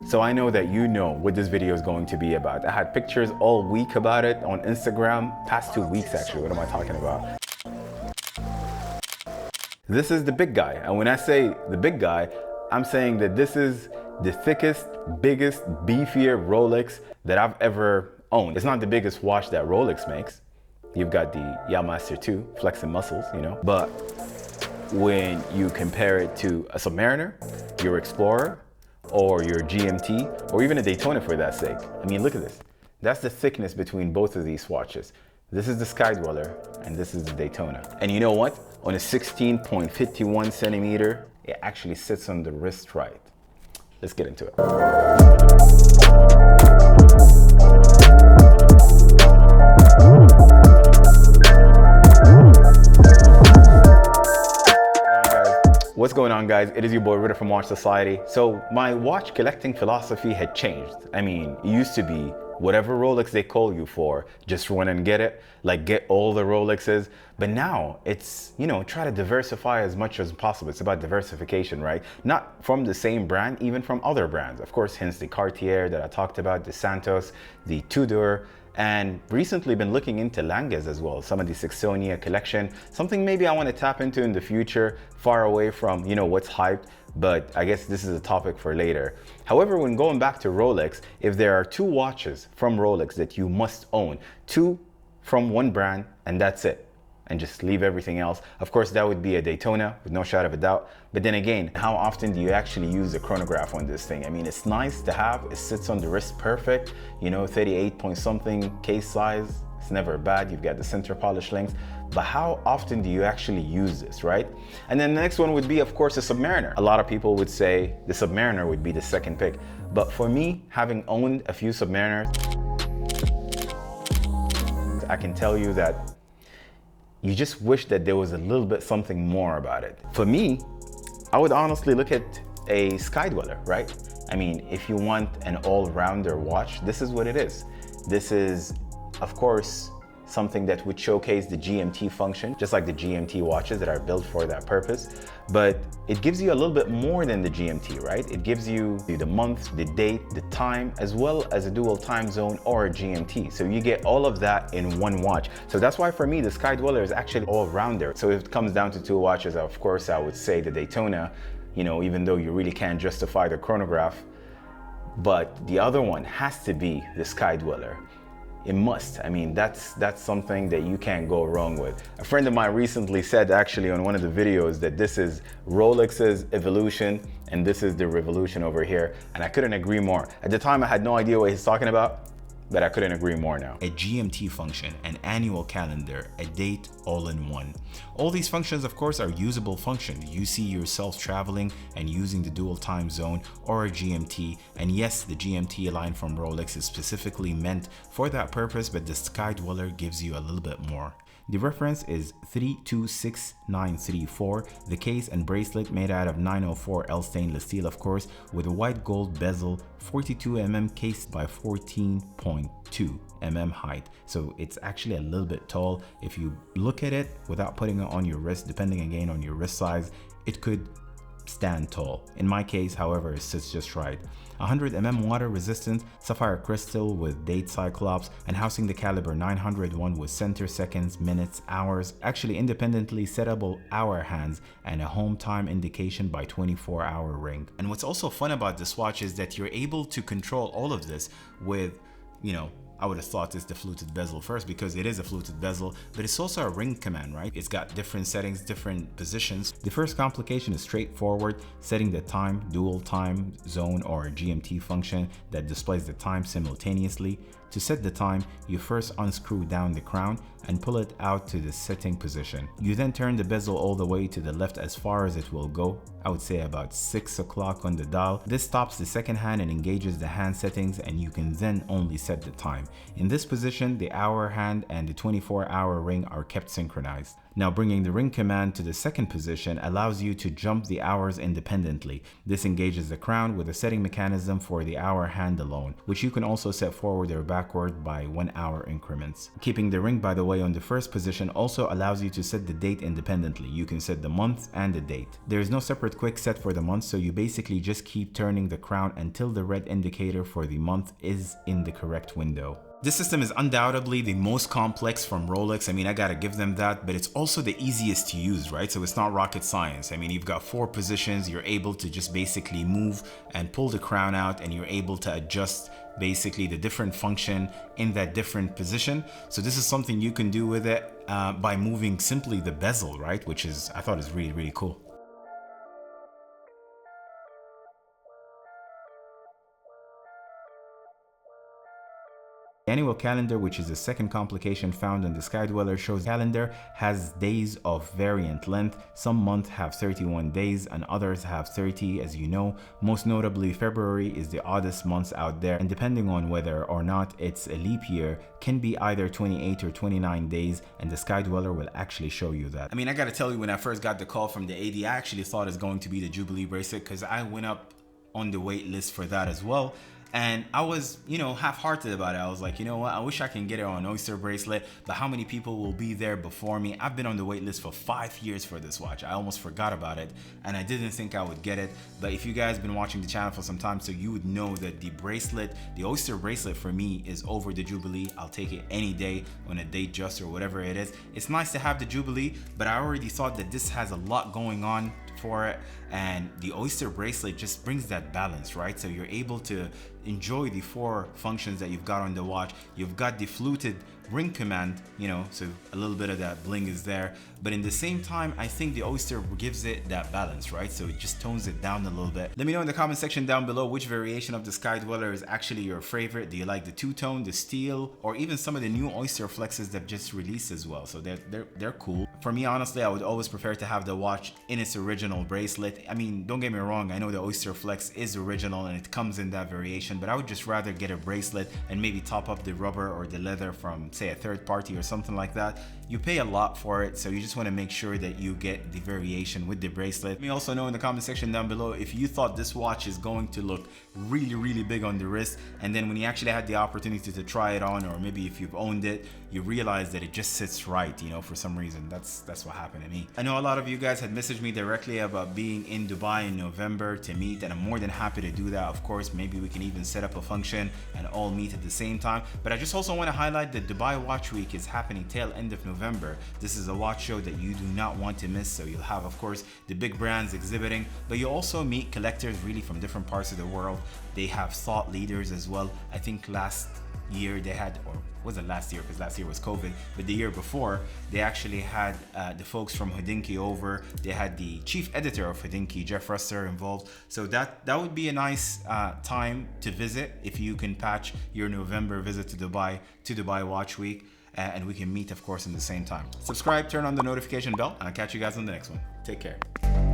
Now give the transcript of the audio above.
So I know that you know what this video is going to be about. I had pictures all week about it on Instagram, past 2 weeks actually. What am I talking about? This is the big guy. And when I say the big guy, I'm saying that this is the thickest, biggest, beefier Rolex that I've ever owned. It's not the biggest watch that Rolex makes. You've got the Yachtmaster 2, flexing muscles, you know. But when you compare it to a Submariner, your Explorer, or your GMT, or even a Daytona for that sake. I mean, look at this. That's the thickness between both of these watches. This is the Sky Dweller, and this is the Daytona. And you know what? On a 16.51 centimeter, it actually sits on the wrist right. Let's get into it. What's going on, guys? It is your boy Ritter from Watch Society. So my watch collecting philosophy had changed. I mean, it used to be whatever Rolex they call you for, just run and get it, like get all the Rolexes. But now it's, you know, try to diversify as much as possible. It's about diversification, right? Not from the same brand, even from other brands. Of course, hence the Cartier that I talked about, the Santos, the Tudor, and recently been looking into Langes as well, some of the Saxonia collection, something maybe I want to tap into in the future, far away from, you know, what's hyped, but I guess this is a topic for later. However, when going back to Rolex, if there are two watches from Rolex that you must own, two from one brand, and that's it, and just leave everything else, of course that would be a Daytona with no shadow of a doubt. But then again, how often do you actually use a chronograph on this thing? I mean, it's nice to have, it sits on the wrist perfect, you know, 38 point something case size, it's never bad. You've got the center polish links, but how often do you actually use this, right? And then the next one would be, of course, a Submariner. A lot of people would say the Submariner would be the second pick, but for me, having owned a few Submariners, I can tell you that you just wish that there was a little bit something more about it. For me, I would honestly look at a Sky Dweller, right? I mean, if you want an all-rounder watch, this is what it is. This is, of course, something that would showcase the GMT function, just like the GMT watches that are built for that purpose. But it gives you a little bit more than the GMT, right? It gives you the month, the date, the time, as well as a dual time zone or a GMT. So you get all of that in one watch. So that's why for me, the Sky Dweller is actually all-rounder. So if it comes down to two watches, of course, I would say the Daytona, you know, even though you really can't justify the chronograph, but the other one has to be the Sky Dweller. It must. I mean, that's something that you can't go wrong with. A friend of mine recently said actually on one of the videos that this is Rolex's evolution and this is the revolution over here. And I couldn't agree more. At the time, I had no idea what he's talking about, but I couldn't agree more now. A GMT function, an annual calendar, a date, all in one. All these functions, of course, are usable functions. You see yourself traveling and using the dual time zone or a GMT. And yes, the GMT line from Rolex is specifically meant for that purpose, but the Sky Dweller gives you a little bit more. The reference is 326934. The case and bracelet made out of 904L stainless steel, of course, with a white gold bezel, 42 mm case by 14.2 mm height. So it's actually a little bit tall. If you look at it without putting it on your wrist, depending again on your wrist size, it could stand tall. In my case, however, it sits just right. 100 mm water resistant, sapphire crystal with date cyclops, and housing the caliber 901 with center seconds, minutes, hours, actually independently settable hour hands, and a home time indication by 24-hour ring. And what's also fun about this watch is that you're able to control all of this with, you know, I would have thought it's the fluted bezel first because it is a fluted bezel, but it's also a ring command, right? It's got different settings, different positions. The first complication is straightforward, setting the time, dual time zone or GMT function that displays the time simultaneously. To set the time, you first unscrew down the crown and pull it out to the setting position. You then turn the bezel all the way to the left as far as it will go. I would say about 6 o'clock on the dial. This stops the second hand and engages the hand settings, and you can then only set the time. In this position, the hour hand and the 24-hour ring are kept synchronized. Now, bringing the ring command to the second position allows you to jump the hours independently. This engages the crown with a setting mechanism for the hour hand alone, which you can also set forward or backward by 1 hour increments. Keeping the ring, by the way, on the first position also allows you to set the date independently. You can set the month and the date. There is no separate quick set for the month, so you basically just keep turning the crown until the red indicator for the month is in the correct window. This system is undoubtedly the most complex from Rolex. I mean, I gotta give them that, but it's also the easiest to use, right? So it's not rocket science. I mean, you've got 4 positions, you're able to just basically move and pull the crown out, and you're able to adjust basically the different function in that different position. So this is something you can do with it by moving simply the bezel, right? Which is, I thought is really, really cool. The annual calendar, which is the second complication found in the Sky Dweller, shows calendar has days of variant length. Some months have 31 days and others have 30, as you know. Most notably, February is the oddest month out there, and depending on whether or not it's a leap year, can be either 28 or 29 days, and the Sky Dweller will actually show you that. I mean, I gotta tell you, when I first got the call from the AD, I actually thought it's going to be the Jubilee bracelet, because I went up on the wait list for that as well. And I was, half-hearted about it. I was like, you know what, I wish I can get it on Oyster bracelet, but how many people will be there before me? I've been on the wait list for 5 years for this watch. I almost forgot about it, and I didn't think I would get it. But if you guys been watching the channel for some time, so you would know that the bracelet, the Oyster bracelet for me is over the Jubilee. I'll take it any day on a date just or whatever it is. It's nice to have the Jubilee, but I already thought that this has a lot going on for it, and the Oyster bracelet just brings that balance, right? So you're able to enjoy the 4 functions that you've got on the watch. You've got the fluted ring command, so a little bit of that bling is there, but in the same time, I think the Oyster gives it that balance, right? So it just tones it down a little bit. Let me know in the comment section down below which variation of the Sky Dweller is actually your favorite. Do you like the two-tone, the steel, or even some of the new Oyster flexes that just released as well? So they're cool. For me, honestly, I would always prefer to have the watch in its original bracelet. I mean, don't get me wrong, I know the Oyster flex is original and it comes in that variation, but I would just rather get a bracelet and maybe top up the rubber or the leather from, say, a third party or something like that. You pay a lot for it, so you just want to make sure that you get the variation with the bracelet. Let me also know in the comment section down below if you thought this watch is going to look really, really big on the wrist, and then when you actually had the opportunity to try it on, or maybe if you've owned it, you realize that it just sits right, for some reason. That's what happened to me. I know a lot of you guys had messaged me directly about being in Dubai in November to meet, and I'm more than happy to do that. Of course, maybe we can even set up a function and all meet at the same time. But I just also want to highlight that Dubai Watch Week is happening tail end of November. This is a watch show that you do not want to miss. So you'll have, of course, the big brands exhibiting, but you also meet collectors really from different parts of the world. They have thought leaders as well. I think last year they had, or wasn't last year because last year was COVID, but the year before they actually had the folks from Hodinkee over. They had the chief editor of Hodinkee, Jeff Ruster, involved. So that would be a nice time to visit if you can patch your November visit to Dubai Watch Week, and we can meet, of course, in the same time. Subscribe, turn on the notification bell, and I'll catch you guys on the next one. Take care.